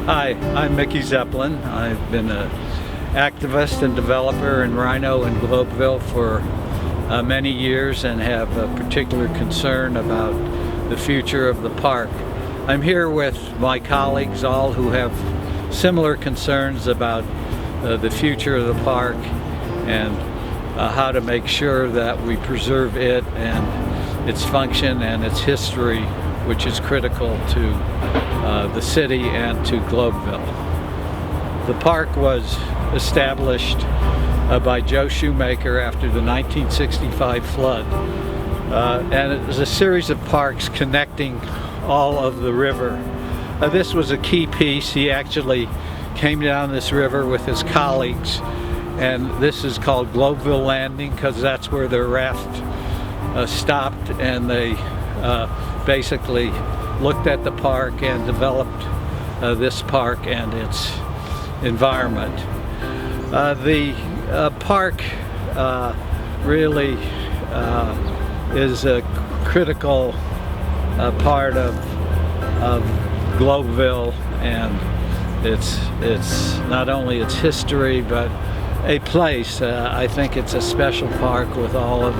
Hi, I'm Mickey Zeppelin. I've been an activist and developer in Rhino and Globeville for many years and have a particular concern about the future of the park. I'm here with my colleagues, all who have similar concerns about the future of the park and how to make sure that we preserve it and its function and its history, which is critical to the city and to Globeville. The park was established by Joe Shoemaker after the 1965 flood, and it was a series of parks connecting all of the river. This was a key piece. He actually came down this river with his colleagues, and this is called Globeville Landing because that's where their raft stopped, and they basically looked at the park and developed this park and its environment. The park really is a critical part of Globeville, and it's not only its history but a place. I think it's a special park with all of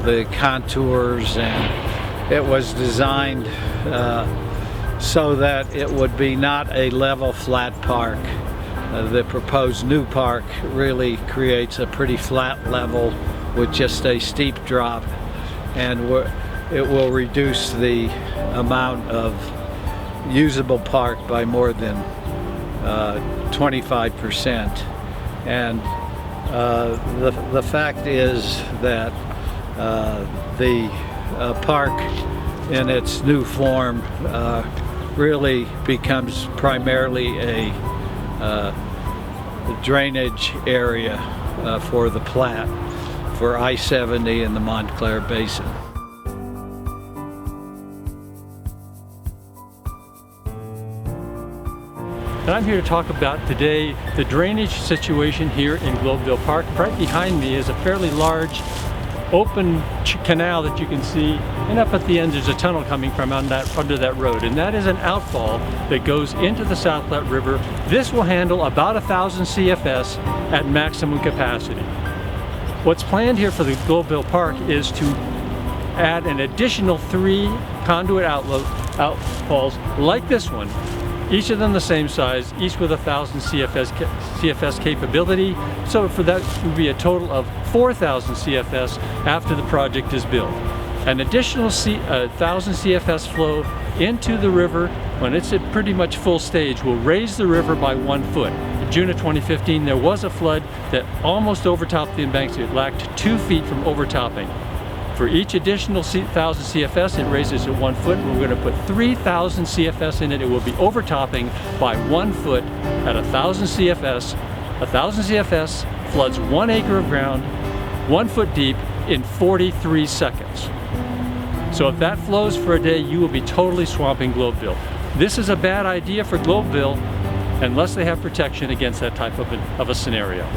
the contours, and it was designed so that it would be not a level flat park. The proposed new park really creates a pretty flat level with just a steep drop, and it will reduce the amount of usable park by more than 25%. And the fact is that the park in its new form really becomes primarily a drainage area for the Platte, for I-70 and the Montclair Basin. And I'm here to talk about today the drainage situation here in Globeville Park. Right behind me is a fairly large open canal that you can see, and up at the end there's a tunnel coming from under that road, and that is an outfall that goes into the South Platte River. This will handle about 1,000 CFS at maximum capacity. What's planned here for the Globeville Park is to add an additional 3 conduit outfalls like this one, each of them the same size, each with 1,000 CFS capability. So for that would be a total of 4,000 CFS after the project is built. An additional 1,000 CFS flow into the river when it's at pretty much full stage will raise the river by 1 foot. In June of 2015, there was a flood that almost overtopped the embankment. It lacked 2 feet from overtopping. For each additional 1,000 CFS, it raises it 1 foot. We're going to put 3,000 CFS in it. It will be overtopping by 1 foot at 1,000 CFS. 1,000 CFS floods 1 acre of ground, 1 foot deep in 43 seconds. So if that flows for a day, you will be totally swamping Globeville. This is a bad idea for Globeville unless they have protection against that type of a scenario.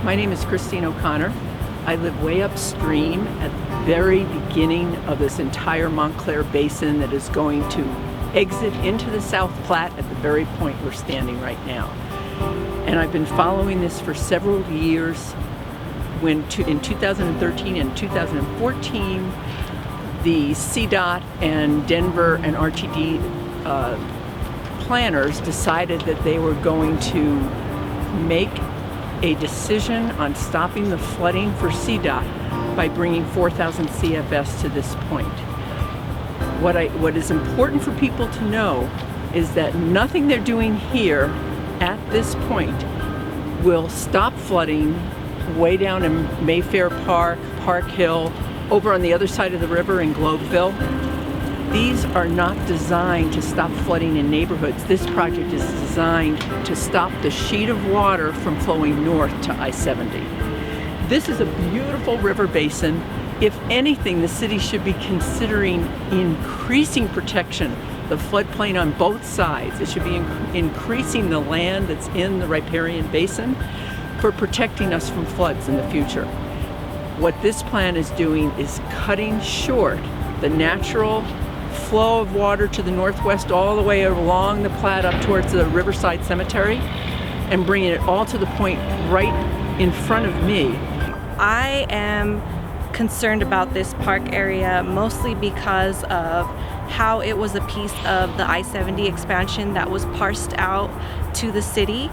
My name is Christine O'Connor. I live way upstream at the very beginning of this entire Montclair Basin that is going to exit into the South Platte at the very point we're standing right now. And I've been following this for several years. When in 2013 and 2014, the CDOT and Denver and RTD planners decided that they were going to make a decision on stopping the flooding for CDOT by bringing 4,000 CFS to this point. What is important for people to know is that nothing they're doing here at this point will stop flooding way down in Mayfair Park, Park Hill, over on the other side of the river in Globeville. These are not designed to stop flooding in neighborhoods. This project is designed to stop the sheet of water from flowing north to I-70. This is a beautiful river basin. If anything, the city should be considering increasing protection, the floodplain on both sides. It should be increasing the land that's in the riparian basin for protecting us from floods in the future. What this plan is doing is cutting short the natural flow of water to the northwest all the way along the Platte up towards the Riverside Cemetery and bringing it all to the point right in front of me. I am concerned about this park area mostly because of how it was a piece of the I-70 expansion that was parsed out to the city.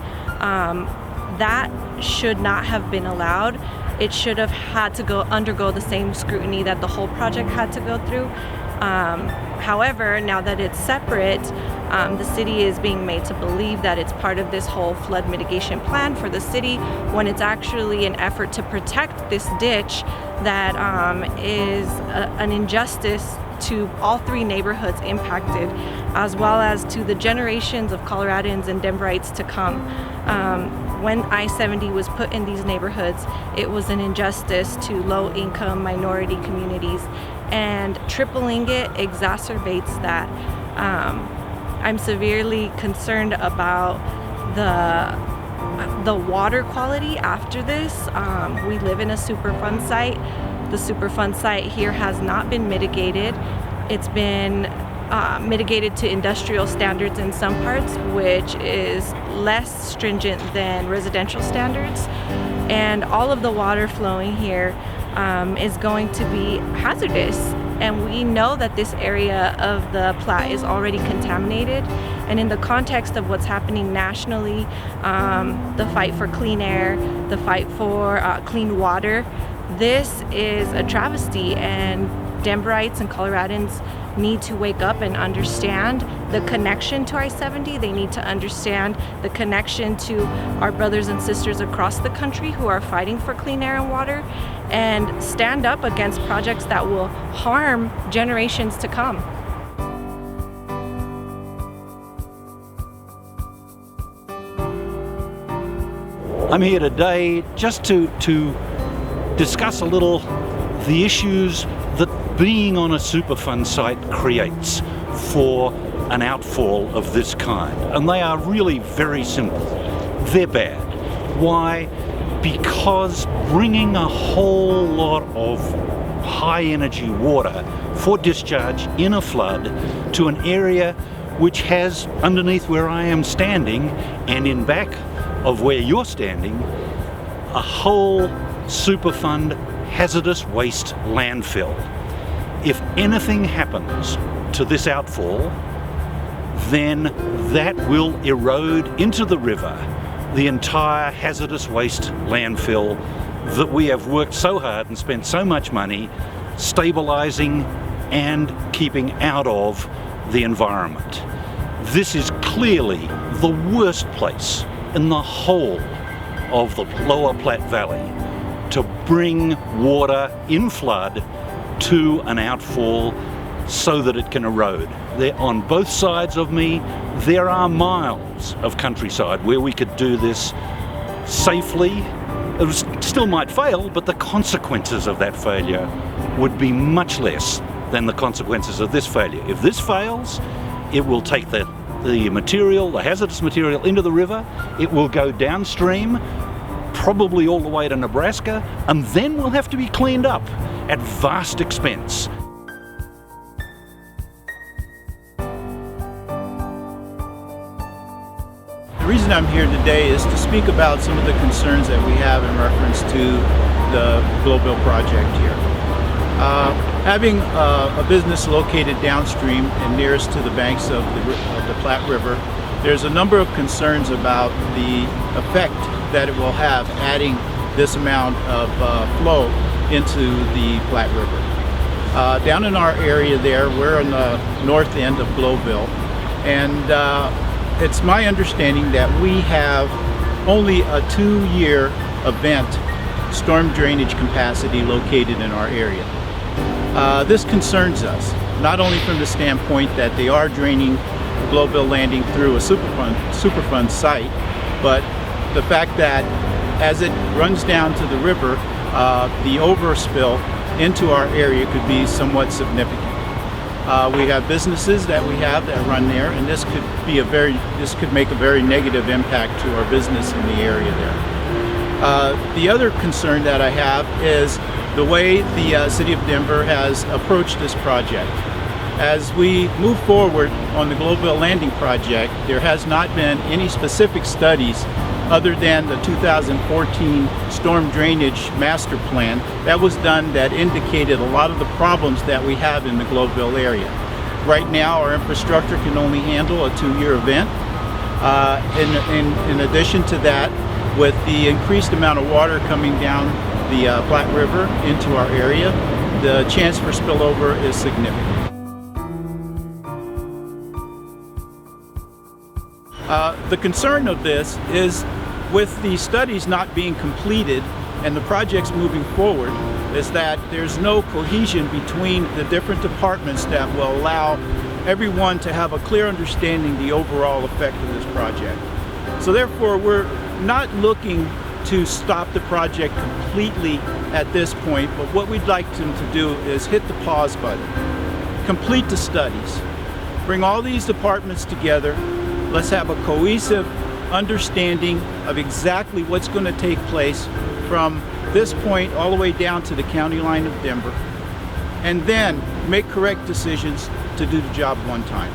That should not have been allowed. It should have had to undergo the same scrutiny that the whole project had to go through. However, now that it's separate, the city is being made to believe that it's part of this whole flood mitigation plan for the city, when it's actually an effort to protect this ditch that is an injustice to all three neighborhoods impacted, as well as to the generations of Coloradans and Denverites to come. When I-70 was put in these neighborhoods, it was an injustice to low-income minority communities, and tripling it exacerbates that. I'm severely concerned about the water quality after this. We live in a Superfund site. The Superfund site here has not been mitigated. It's been mitigated to industrial standards in some parts, which is less stringent than residential standards. And all of the water flowing here is going to be hazardous. And we know that this area of the Platte is already contaminated. And in the context of what's happening nationally, the fight for clean air, the fight for clean water, this is a travesty, and Denverites and Coloradans need to wake up and understand the connection to I-70. They need to understand the connection to our brothers and sisters across the country who are fighting for clean air and water, and stand up against projects that will harm generations to come. I'm here today just to discuss a little the issues that being on a Superfund site creates for an outfall of this kind. And they are really very simple. They're bad. Why? Because bringing a whole lot of high energy water for discharge in a flood to an area which has, underneath where I am standing and in back of where you're standing, a whole Superfund hazardous waste landfill. If anything happens to this outfall, then that will erode into the river the entire hazardous waste landfill that we have worked so hard and spent so much money stabilizing and keeping out of the environment. This is clearly the worst place in the whole of the lower Platte Valley to bring water in flood to an outfall so that it can erode. There, on both sides of me, there are miles of countryside where we could do this safely. It still might fail, but the consequences of that failure would be much less than the consequences of this failure. If this fails, it will take the material, the hazardous material, into the river. It will go downstream, probably all the way to Nebraska, and then will have to be cleaned up at vast expense. The reason I'm here today is to speak about some of the concerns that we have in reference to the Globeville project here. Having a business located downstream and nearest to the banks of the Platte River, there's a number of concerns about the effect that it will have adding this amount of flow into the Platte River. Down in our area there, we're on the north end of Globeville, and it's my understanding that we have only a 2-year event storm drainage capacity located in our area. This concerns us, not only from the standpoint that they are draining the Globeville landing through a Superfund site, but the fact that as it runs down to the river, the overspill into our area could be somewhat significant. We have businesses that run there, and this could make a very negative impact to our business in the area there. The other concern that I have is the way the City of Denver has approached this project. As we move forward on the Globeville Landing project, there has not been any specific studies other than the 2014 storm drainage master plan that was done that indicated a lot of the problems that we have in the Globeville area. Right now, our infrastructure can only handle a 2-year event. In addition to that, with the increased amount of water coming down the Platte River into our area, the chance for spillover is significant. The concern of this is with the studies not being completed and the projects moving forward is that there's no cohesion between the different departments that will allow everyone to have a clear understanding of the overall effect of this project. So therefore, we're not looking to stop the project completely at this point, but what we'd like them to do is hit the pause button, complete the studies, bring all these departments together. Let's have a cohesive understanding of exactly what's going to take place from this point all the way down to the county line of Denver, and then make correct decisions to do the job one time.